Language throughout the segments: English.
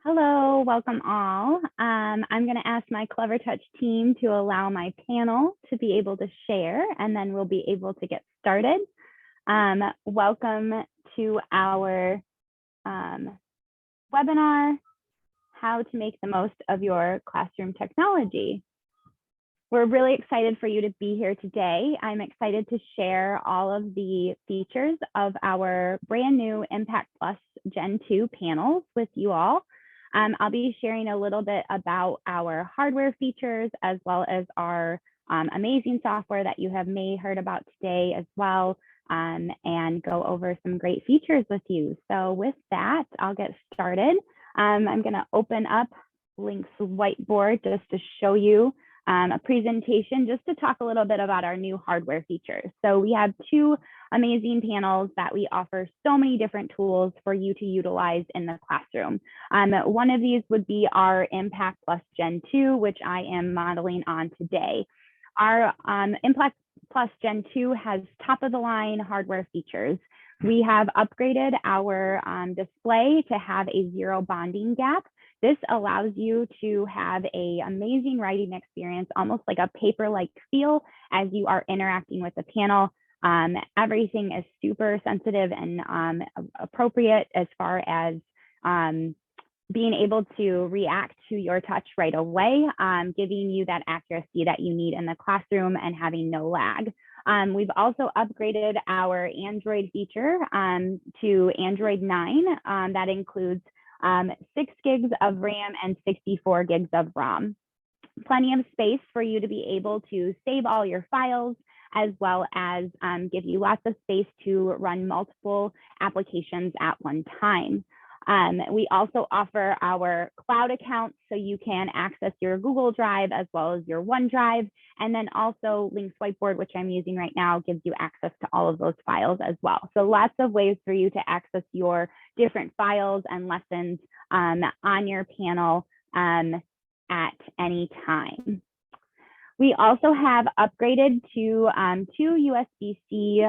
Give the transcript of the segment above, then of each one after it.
Hello, welcome all. I'm going to ask my Clevertouch team to allow my panel to be able to share, and then we'll be able to get started. Welcome to our webinar, How to Make the Most of Your Classroom Technology. We're really excited for you to be here today. I'm excited to share all of the features of our brand new Impact Plus Gen 2 panels with you all. I'll be sharing a little bit about our hardware features as well as our amazing software that you have heard about today as well, and go over some great features with you. So with that, I'll get started. I'm going to open up Link's whiteboard just to show you a presentation just to talk a little bit about our new hardware features. So we have two amazing panels that we offer so many different tools for you to utilize in the classroom. One of these would be our Impact Plus Gen 2, which I am modeling on today. Our Impact Plus Gen 2 has top of the line hardware features. We have upgraded our display to have a zero bonding gap. This allows you to have an amazing writing experience, almost like a paper-like feel as you are interacting with the panel. Everything is super sensitive and appropriate as far as being able to react to your touch right away, giving you that accuracy that you need in the classroom and having no lag. We've also upgraded our Android feature to Android 9. That includes 6 gigs of RAM and 64 gigs of ROM. Plenty of space for you to be able to save all your files, as well as give you lots of space to run multiple applications at one time. We also offer our cloud accounts, so you can access your Google Drive as well as your OneDrive. And then also Link's whiteboard, which I'm using right now, gives you access to all of those files as well. So lots of ways for you to access your different files and lessons on your panel at any time. We also have upgraded to 2 USB-C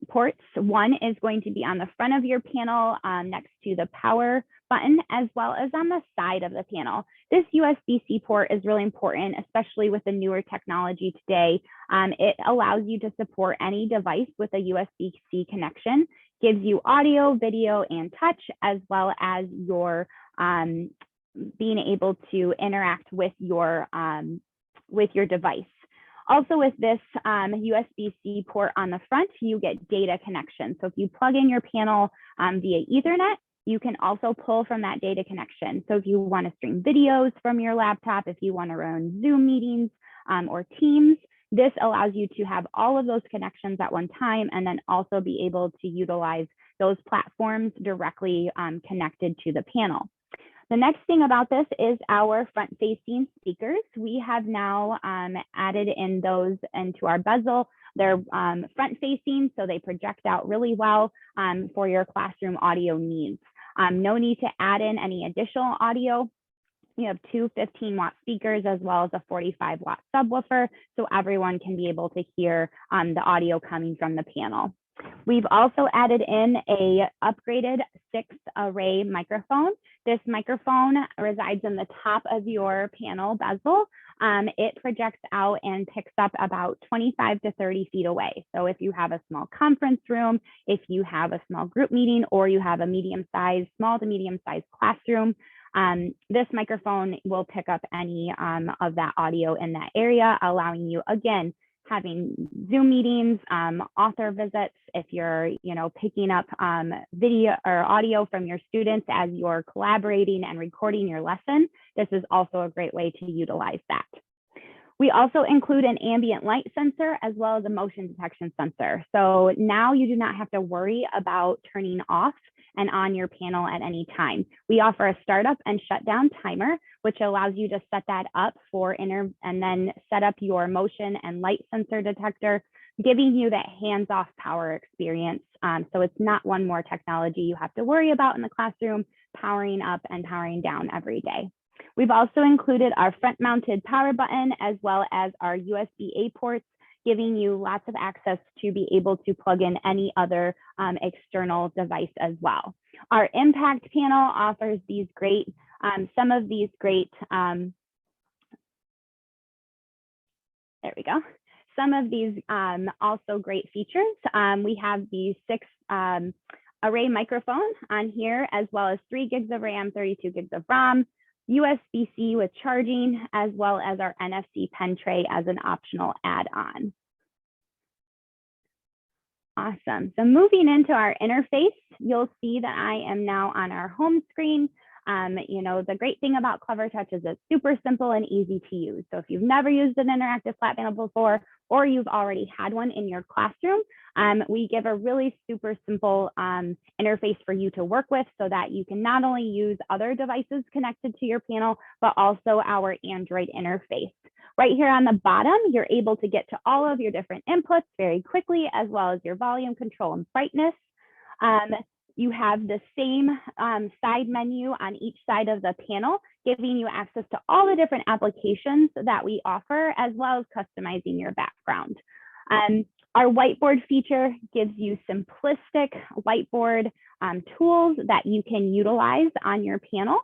ports. One is going to be on the front of your panel next to the power button, as well as on the side of the panel. This USB-C port is really important, especially with the newer technology today. It allows you to support any device with a USB-C connection, gives you audio, video, and touch, as well as your being able to interact with your device. Also with this USB-C port on the front, you get data connection. So if you plug in your panel via Ethernet, you can also pull from that data connection. So if you want to stream videos from your laptop, if you want to run Zoom meetings or Teams, this allows you to have all of those connections at one time and then also be able to utilize those platforms directly connected to the panel. The next thing about this is our front-facing speakers. We have now added in those into our bezel. They're front-facing, so they project out really well for your classroom audio needs. No need to add in any additional audio. You have 2 15-watt speakers as well as a 45-watt subwoofer, so everyone can be able to hear the audio coming from the panel. We've also added in a upgraded 6-array microphone. This microphone resides in the top of your panel bezel. It projects out and picks up about 25 to 30 feet away. So if you have a small conference room, if you have a small group meeting, or you have a small to medium-sized classroom, this microphone will pick up any of that audio in that area, allowing you, again, having Zoom meetings, author visits, if you're picking up video or audio from your students as you're collaborating and recording your lesson, this is also a great way to utilize that. We also include an ambient light sensor as well as a motion detection sensor. So now you do not have to worry about turning off and on your panel at any time. We offer a startup and shutdown timer, which allows you to set that up and then set up your motion and light sensor detector, giving you that hands-off power experience. So it's not one more technology you have to worry about in the classroom, powering up and powering down every day. We've also included our front-mounted power button as well as our USB-A ports, giving you lots of access to be able to plug in any other external device as well. Our impact panel offers these great, some of these great, there we go. Some of these also great features. We have the 6 array microphone on here, as well as 3 gigs of RAM, 32 gigs of ROM, USB-C with charging, as well as our NFC pen tray as an optional add-on. Awesome. So moving into our interface, you'll see that I am now on our home screen. You know, the great thing about Clevertouch is it's super simple and easy to use. So if you've never used an interactive flat panel before, or you've already had one in your classroom, we give a really super simple interface for you to work with so that you can not only use other devices connected to your panel, but also our Android interface. Right here on the bottom, you're able to get to all of your different inputs very quickly, as well as your volume control and brightness. You have the same side menu on each side of the panel, giving you access to all the different applications that we offer, as well as customizing your background. Our whiteboard feature gives you simplistic whiteboard tools that you can utilize on your panel.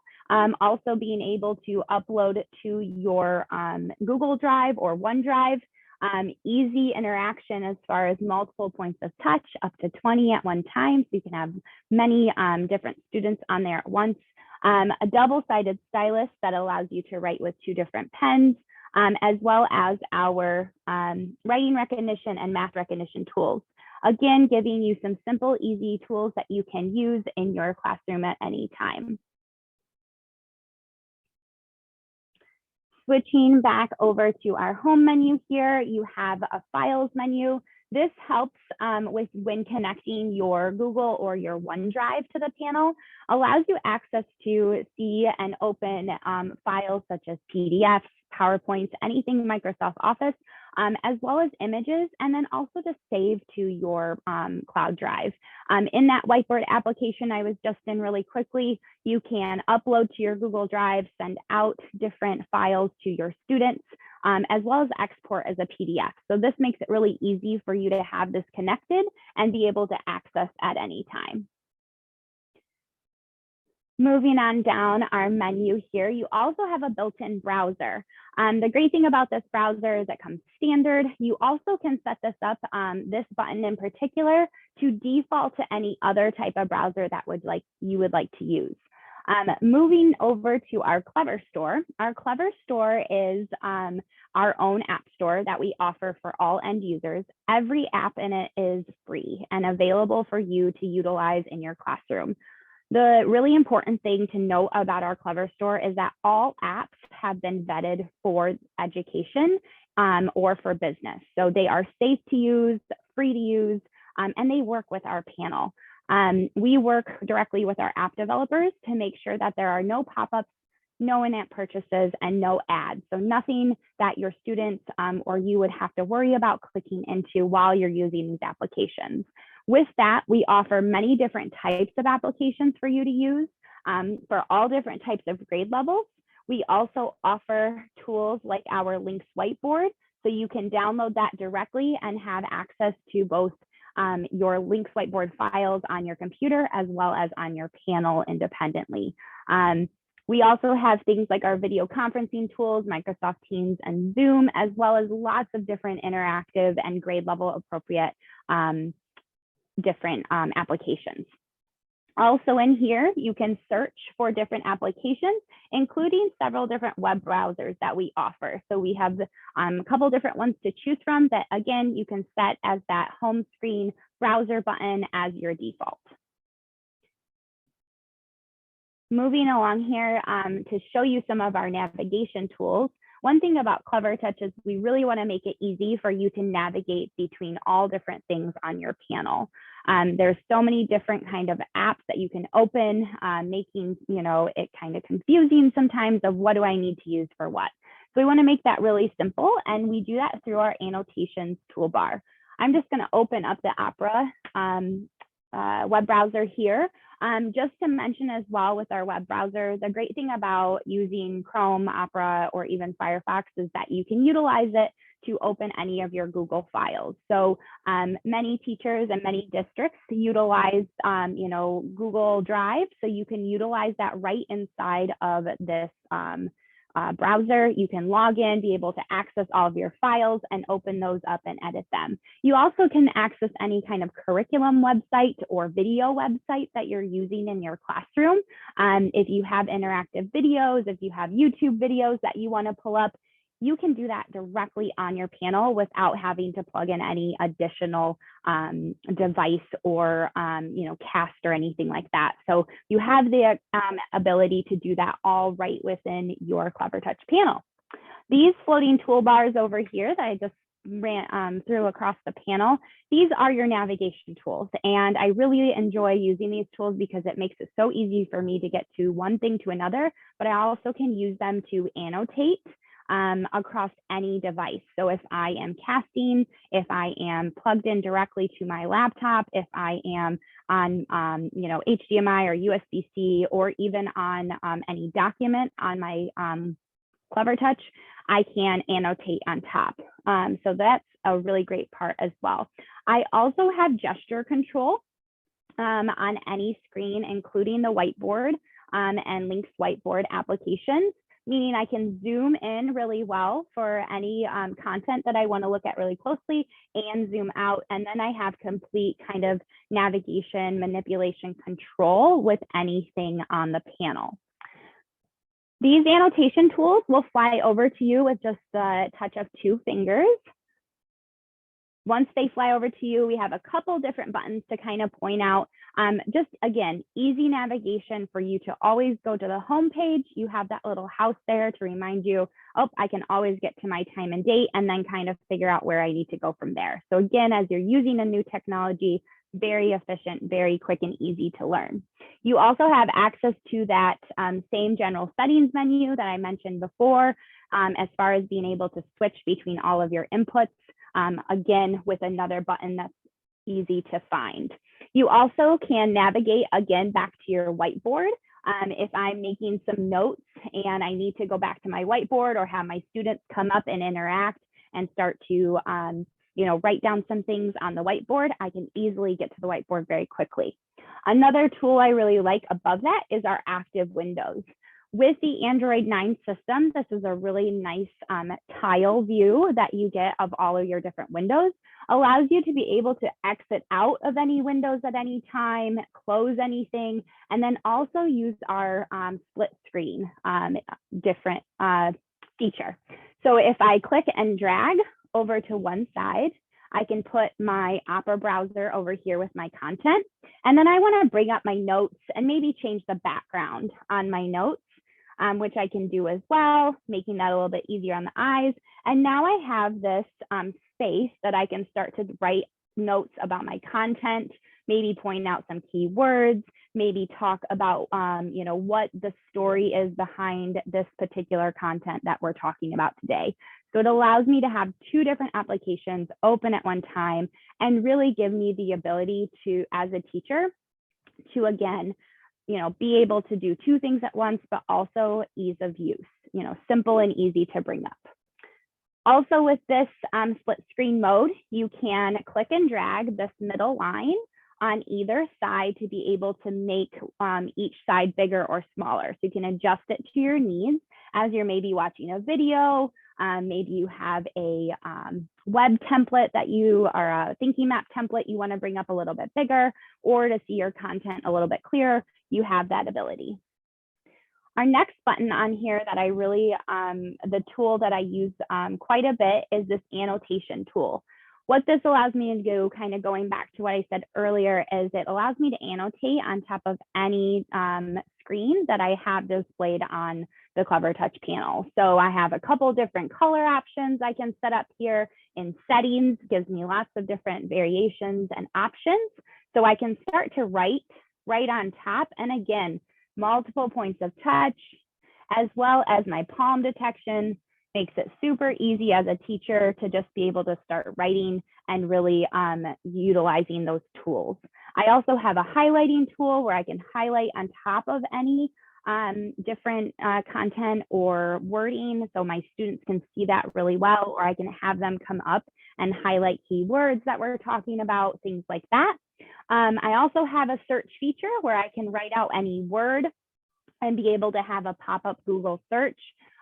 Also being able to upload to your Google Drive or OneDrive. Easy interaction as far as multiple points of touch, up to 20 at one time, so you can have many different students on there at once. A double-sided stylus that allows you to write with 2 different pens, as well as our writing recognition and math recognition tools. Again, giving you some simple, easy tools that you can use in your classroom at any time. Switching back over to our home menu here, you have a files menu. This helps with when connecting your Google or your OneDrive to the panel, allows you access to see and open files such as PDFs, PowerPoints, anything Microsoft Office, as well as images, and then also to save to your cloud drive. In that whiteboard application I was just in really quickly, you can upload to your Google Drive, send out different files to your students, as well as export as a PDF. So this makes it really easy for you to have this connected and be able to access at any time. Moving on down our menu here, you also have a built-in browser. The great thing about this browser is it comes standard. You also can set this up, this button in particular, to default to any other type of browser that you would like to use. Moving over to our Clever Store. Our Clever Store is our own app store that we offer for all end users. Every app in it is free and available for you to utilize in your classroom. The really important thing to note about our Clever Store is that all apps have been vetted for education or for business. So they are safe to use, free to use, and they work with our panel. We work directly with our app developers to make sure that there are no pop-ups, no in-app purchases, and no ads. So nothing that your students or you would have to worry about clicking into while you're using these applications. With that, we offer many different types of applications for you to use for all different types of grade levels. We also offer tools like our Links Whiteboard, so you can download that directly and have access to both your Links Whiteboard files on your computer as well as on your panel independently. We also have things like our video conferencing tools, Microsoft Teams and Zoom, as well as lots of different interactive and grade level appropriate different applications. Also in here, you can search for different applications, including several different web browsers that we offer. So we have a couple different ones to choose from that, again, you can set as that home screen browser button as your default. Moving along here to show you some of our navigation tools. One thing about Clevertouch is we really want to make it easy for you to navigate between all different things on your panel. There's so many different kind of apps that you can open, making it kind of confusing sometimes of what do I need to use for what. So we want to make that really simple, and we do that through our Annotations toolbar. I'm just going to open up the Opera web browser here. Just to mention as well with our web browser, the great thing about using Chrome, Opera, or even Firefox is that you can utilize it to open any of your Google files. So many teachers and many districts utilize, Google Drive. So you can utilize that right inside of this browser. You can log in, be able to access all of your files and open those up and edit them. You also can access any kind of curriculum website or video website that you're using in your classroom. If you have interactive videos, if you have YouTube videos that you want to pull up, you can do that directly on your panel without having to plug in any additional device or cast or anything like that. So you have the ability to do that all right within your Clevertouch panel. These floating toolbars over here that I just ran through across the panel, these are your navigation tools. And I really enjoy using these tools because it makes it so easy for me to get to one thing to another, but I also can use them to annotate across any device. So if I am casting, if I am plugged in directly to my laptop, if I am on HDMI or USB-C, or even on any document on my Clevertouch, I can annotate on top. So that's a really great part as well. I also have gesture control on any screen, including the whiteboard and Link's whiteboard applications, meaning I can zoom in really well for any content that I want to look at really closely and zoom out. And then I have complete kind of navigation, manipulation control with anything on the panel. These annotation tools will fly over to you with just the touch of 2 fingers. Once they fly over to you, we have a couple different buttons to kind of point out. Just again, easy navigation for you to always go to the home page. You have that little house there to remind you, oh, I can always get to my time and date, and then kind of figure out where I need to go from there. So again, as you're using a new technology, very efficient, very quick and easy to learn. You also have access to that same general settings menu that I mentioned before, as far as being able to switch between all of your inputs. Again, with another button that's easy to find. You also can navigate again back to your whiteboard. If I'm making some notes and I need to go back to my whiteboard or have my students come up and interact and start to write down some things on the whiteboard, I can easily get to the whiteboard very quickly. Another tool I really like above that is our active windows. With the Android 9 system, this is a really nice tile view that you get of all of your different windows. Allows you to be able to exit out of any windows at any time, close anything, and then also use our split screen different feature. So if I click and drag over to one side, I can put my Opera browser over here with my content. And then I want to bring up my notes and maybe change the background on my notes, which I can do as well, making that a little bit easier on the eyes. And now I have this space that I can start to write notes about my content, maybe point out some key words, maybe talk about what the story is behind this particular content that we're talking about today. So it allows me to have 2 different applications open at one time and really give me the ability to, as a teacher, to again, be able to do 2 things at once, but also ease of use, simple and easy to bring up. Also with this split screen mode, you can click and drag this middle line on either side to be able to make each side bigger or smaller. So you can adjust it to your needs as you're maybe watching a video. Maybe you have a web template that you are a thinking map template you want to bring up a little bit bigger, or to see your content a little bit clearer, you have that ability. Our next button on here that I really, the tool that I use quite a bit is this annotation tool. What this allows me to do, kind of going back to what I said earlier, is it allows me to annotate on top of any screen that I have displayed on the Clevertouch panel. So I have a couple different color options I can set up here. In settings, gives me lots of different variations and options. So I can start to write right on top. And again, multiple points of touch, as well as my palm detection, makes it super easy as a teacher to just be able to start writing and really utilizing those tools. I also have a highlighting tool where I can highlight on top of any different content or wording so my students can see that really well, or I can have them come up and highlight keywords that we're talking about, things like that. I also have a search feature where I can write out any word and be able to have a pop-up Google search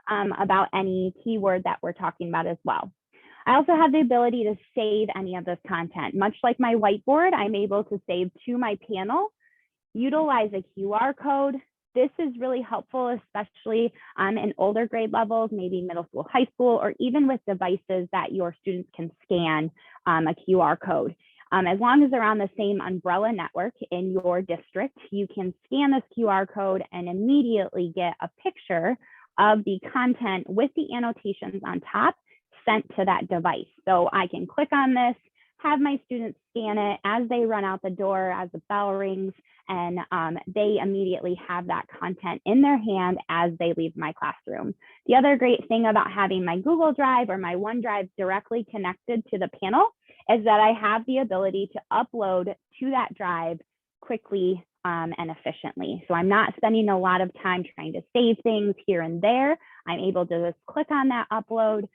about any keyword that we're talking about as well. I also have the ability to save any of this content. Much like my whiteboard, I'm able to save to my panel, utilize a QR code. This is really helpful, especially in older grade levels, maybe middle school, high school, or even with devices that your students can scan a QR code. As long as they're on the same umbrella network in your district, you can scan this QR code and immediately get a picture of the content with the annotations on top sent to that device. So I can click on this, have my students scan it as they run out the door, as the bell rings, and they immediately have that content in their hand as they leave my classroom. The other great thing about having my Google Drive or my OneDrive directly connected to the panel is that I have the ability to upload to that drive quickly and efficiently. So I'm not spending a lot of time trying to save things here and there. I'm able to just click on that upload,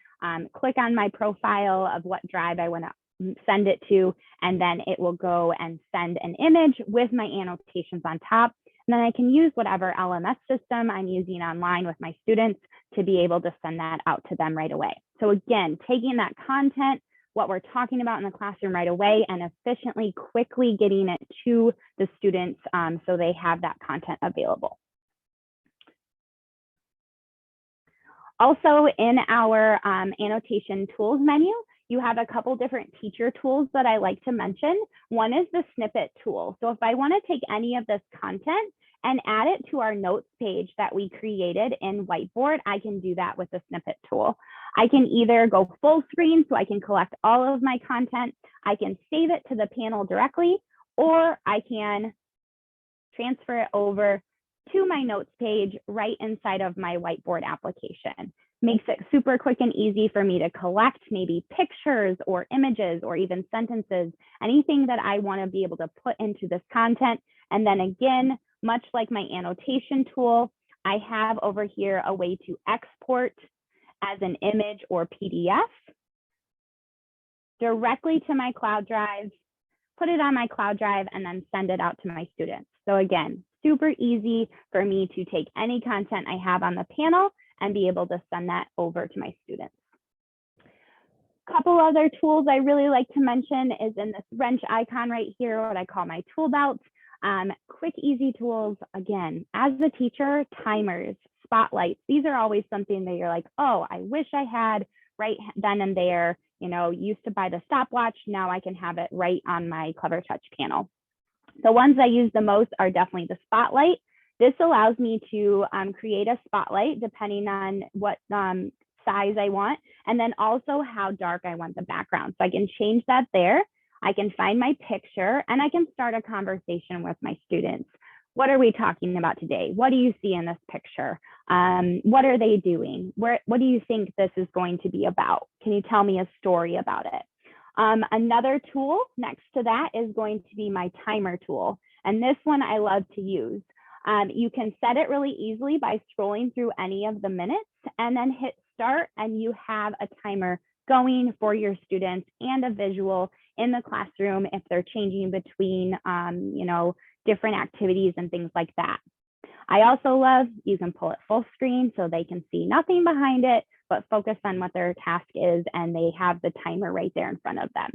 click on my profile of what drive I want to send it to, and then it will go and send an image with my annotations on top. And then I can use whatever LMS system I'm using online with my students to be able to send that out to them right away. So again, taking that content, what we're talking about in the classroom right away, and efficiently, quickly getting it to the students so they have that content available. Also in our annotation tools menu, you have a couple different teacher tools that I like to mention. One is the snippet tool. So if I want to take any of this content and add it to our notes page that we created in Whiteboard, I can do that with the snippet tool. I can either go full screen so I can collect all of my content, I can save it to the panel directly, or I can transfer it over to my notes page right inside of my Whiteboard application. Makes it super quick and easy for me to collect maybe pictures or images or even sentences, anything that I want to be able to put into this content. And then again, much like my annotation tool, I have over here a way to export as an image or PDF directly to my cloud drive, put it on my cloud drive, and then send it out to my students. So again, super easy for me to take any content I have on the panel and be able to send that over to my students. A couple other tools I really like to mention is in this wrench icon right here, what I call my tool belt. Quick, easy tools. Again, as a teacher, timers, spotlights, these are always something that you're like, oh, I wish I had right then and there. You know, used to buy the stopwatch, now I can have it right on my Clevertouch panel. The ones I use the most are definitely the spotlight. This allows me to create a spotlight depending on what size I want, and then also how dark I want the background. So I can change that there. I can find my picture and I can start a conversation with my students. What are we talking about today? What do you see in this picture? What are they doing? What do you think this is going to be about? Can you tell me a story about it? Another tool next to that is going to be my timer tool. And this one I love to use. You can set it really easily by scrolling through any of the minutes and then hit start, and you have a timer going for your students and a visual in the classroom if they're changing between, you know, different activities and things like that. I also love, you can pull it full screen so they can see nothing behind it, but focus on what their task is, and they have the timer right there in front of them.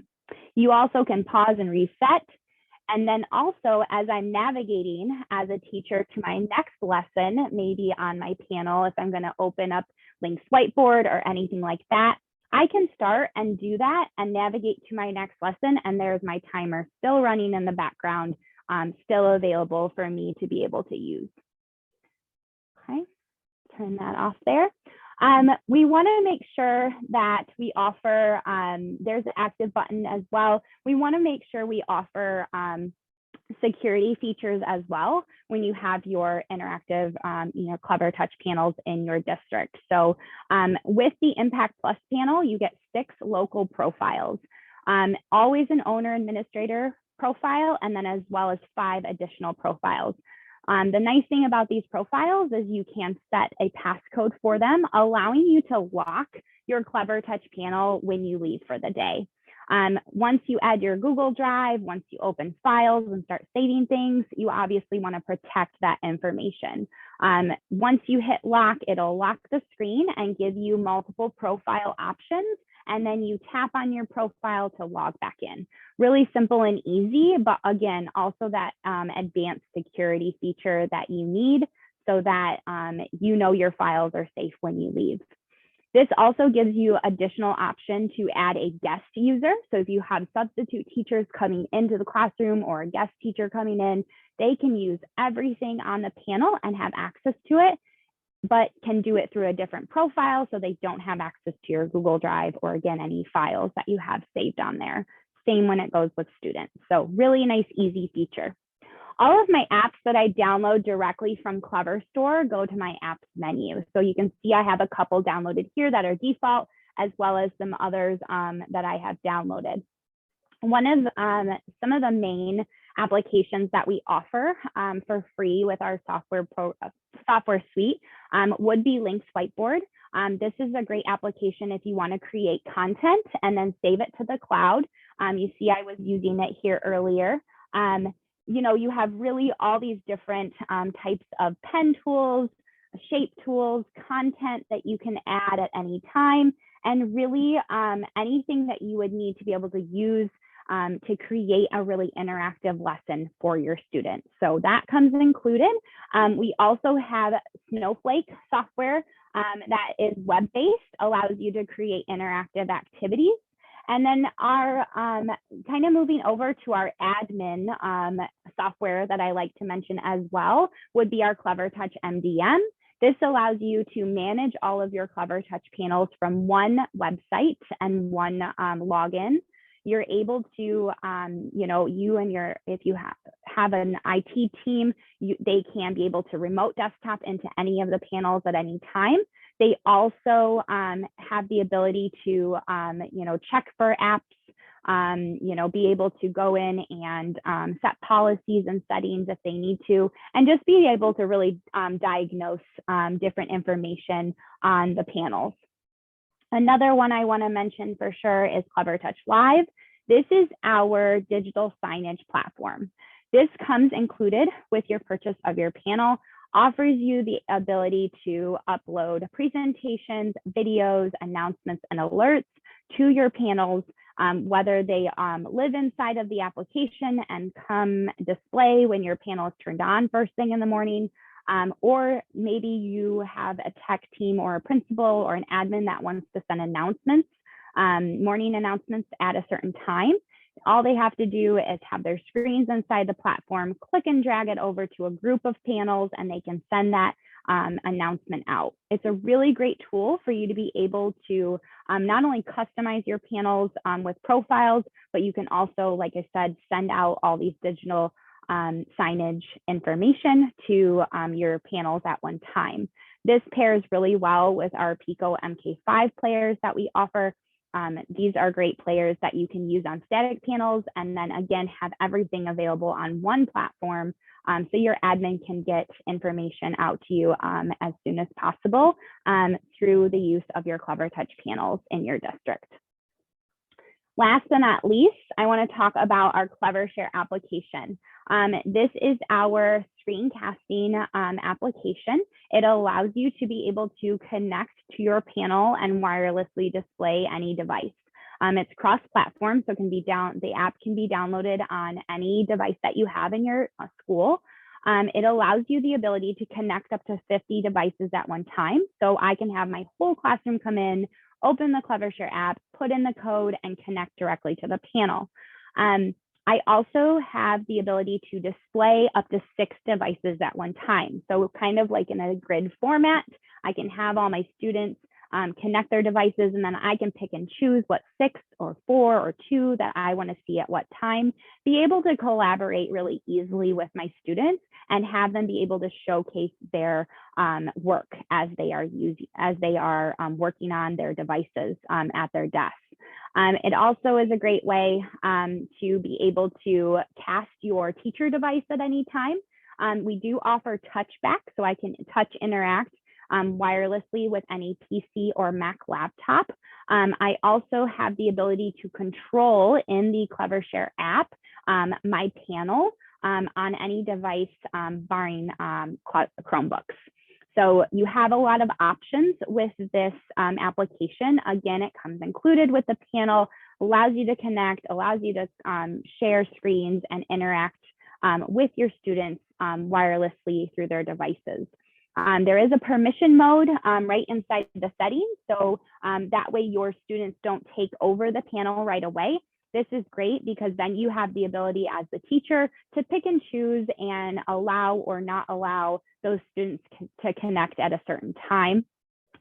You also can pause and reset. And then also, as I'm navigating as a teacher to my next lesson, maybe on my panel, if I'm going to open up Link's whiteboard or anything like that, I can start and do that and navigate to my next lesson. And there's my timer still running in the background, still available for me to be able to use. Okay, turn that off there. We want to make sure that we offer, there's an active button as well. We want to make sure we offer security features as well when you have your interactive, you know, Clevertouch panels in your district. So with the Impact Plus panel, you get 6 local profiles, always an owner administrator profile, and then as well as 5 additional profiles. The nice thing about these profiles is you can set a passcode for them, allowing you to lock your Clevertouch panel when you leave for the day. Once you add your Google Drive, once you open files and start saving things, you obviously want to protect that information. Once you hit lock, it'll lock the screen and give you multiple profile options. And then you tap on your profile to log back in. Really simple and easy, but again, also that advanced security feature that you need so that you know your files are safe when you leave. This also gives you additional option to add a guest user. So if you have substitute teachers coming into the classroom or a guest teacher coming in, they can use everything on the panel and have access to it, but can do it through a different profile so they don't have access to your Google Drive or again, any files that you have saved on there. Same when it goes with students. So really nice, easy feature. All of my apps that I download directly from Cleverstore go to my apps menu. So you can see I have a couple downloaded here that are default, as well as some others that I have downloaded. One of some of the main applications that we offer for free with our software suite would be Link's Whiteboard. This is a great application if you want to create content and then save it to the cloud. You see I was using it here earlier. You know, you have really all these different types of pen tools, shape tools, content that you can add at any time, and really anything that you would need to be able to use to create a really interactive lesson for your students. So that comes included. We also have Snowflake software that is web-based, allows you to create interactive activities. And then our kind of moving over to our admin software that I like to mention as well would be our Clevertouch MDM. This allows you to manage all of your Clevertouch panels from one website and one login. You're able to, you know, you and your, if you have an IT team, they can be able to remote desktop into any of the panels at any time. They also have the ability to, you know, check for apps, you know, be able to go in and set policies and settings if they need to, and just be able to really diagnose different information on the panels. Another one I want to mention for sure is Clevertouch Live. This is our digital signage platform. This comes included with your purchase of your panel, offers you the ability to upload presentations, videos, announcements, and alerts to your panels, whether they live inside of the application and come display when your panel is turned on first thing in the morning, or maybe you have a tech team or a principal or an admin that wants to send announcements, morning announcements at a certain time. All they have to do is have their screens inside the platform, click and drag it over to a group of panels, and they can send that announcement out. It's a really great tool for you to be able to not only customize your panels with profiles, but you can also, like I said, send out all these digital signage information to your panels at one time. This pairs really well with our Pico MK5 players that we offer. These are great players that you can use on static panels, and then again have everything available on one platform, so your admin can get information out to you as soon as possible through the use of your Clevertouch panels in your district. Last but not least, I want to talk about our Clevershare application. This is our screencasting application. It allows you to be able to connect to your panel and wirelessly display any device. It's cross-platform, so the app can be downloaded on any device that you have in your school. It allows you the ability to connect up to 50 devices at one time. So I can have my whole classroom come in, open the Clevershare app, put in the code, and connect directly to the panel. I also have the ability to display up to 6 devices at one time. So kind of like in a grid format, I can have all my students connect their devices, and then I can pick and choose what 6 or 4 or 2 that I want to see at what time, be able to collaborate really easily with my students and have them be able to showcase their work as they are working on their devices at their desks. It also is a great way to be able to cast your teacher device at any time. We do offer touchback, so I can touch interact wirelessly with any PC or Mac laptop. I also have the ability to control in the Clevershare app my panel on any device barring Chromebooks. So you have a lot of options with this application. Again, it comes included with the panel, allows you to connect, allows you to share screens and interact with your students wirelessly through their devices. There is a permission mode right inside the settings, so that way your students don't take over the panel right away. This is great because then you have the ability as the teacher to pick and choose and allow or not allow those students to connect at a certain time.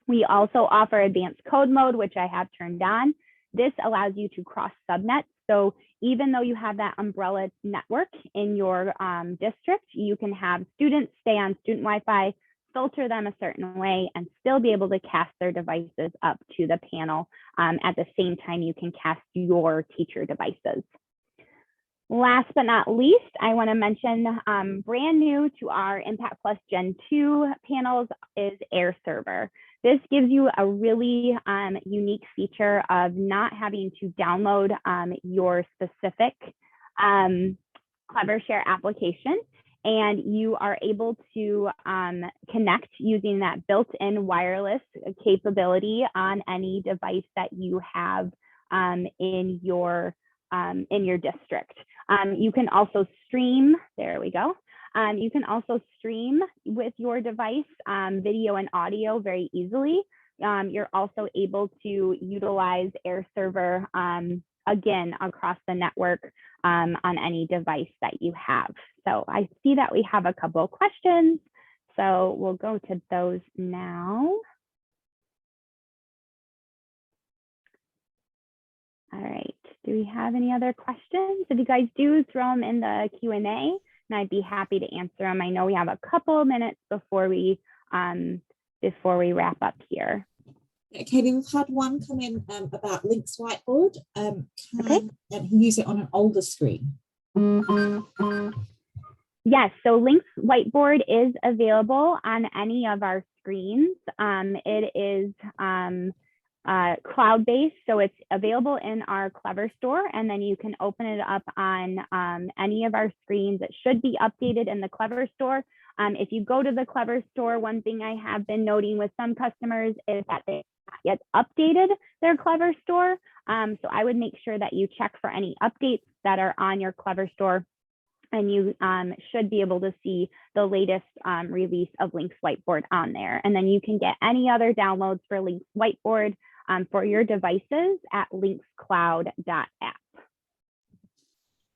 We also offer advanced code mode, which I have turned on. This allows you to cross subnets. So even though you have that umbrella network in your district, you can have students stay on student Wi-Fi, filter them a certain way, and still be able to cast their devices up to the panel at the same time you can cast your teacher devices. Last but not least, I want to mention brand new to our Impact Plus Gen 2 panels is AirServer. This gives you a really unique feature of not having to download your specific Clevershare application, and you are able to connect using that built-in wireless capability on any device that you have in your district. You can also stream, there we go. You can also stream with your device video and audio very easily. You're also able to utilize AirServer again across the network on any device that you have. So I see that we have a couple of questions, so we'll go to those now. All right, do we have any other questions? If you guys do, throw them in the Q&A and I'd be happy to answer them. I know we have a couple of minutes before we wrap up here. Kailey, we've had one come in about Link's whiteboard. Can he use it on an older screen? Yes, so Link's whiteboard is available on any of our screens. It is cloud-based, so it's available in our Clever store, and then you can open it up on any of our screens. It should be updated in the Clever store. If you go to the Clever store, one thing I have been noting with some customers is that they not yet updated their Clever store. So I would make sure that you check for any updates that are on your Clever store, and you should be able to see the latest release of Link's Whiteboard on there. And then you can get any other downloads for Link's Whiteboard for your devices at linkscloud.app.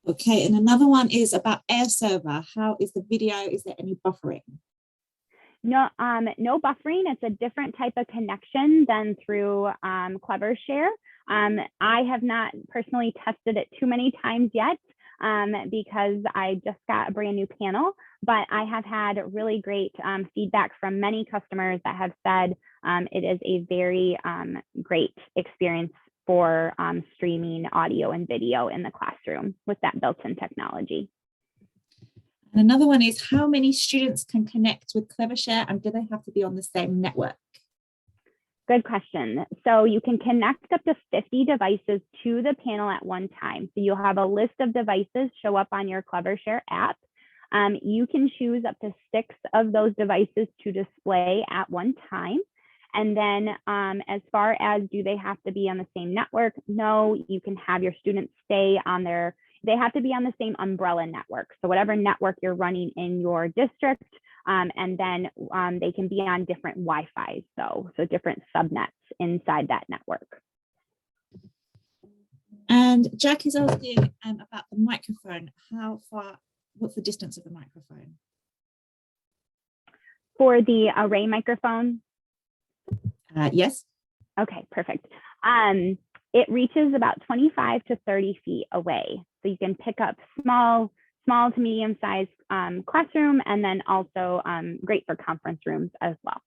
Okay, and another one is about AirServer. How is the video? Is there any buffering? No, no buffering. It's a different type of connection than through Clevershare. I have not personally tested it too many times yet because I just got a brand new panel, but I have had really great feedback from many customers that have said it is a very great experience for streaming audio and video in the classroom with that built-in technology. And another one is, how many students can connect with Clevershare, and do they have to be on the same network? Good question. So you can connect up to 50 devices to the panel at one time. So you'll have a list of devices show up on your Clevershare app. You can choose up to 6 of those devices to display at one time. And then as far as do they have to be on the same network? No, you can have your students stay on they have to be on the same umbrella network. So whatever network you're running in your district, and then they can be on different Wi-Fi, so different subnets inside that network. And Jack is asking about the microphone. How far, what's the distance of the microphone? For the array microphone? Yes. Okay, perfect. It reaches about 25 to 30 feet away. So you can pick up small to medium sized classroom, and then also great for conference rooms as well.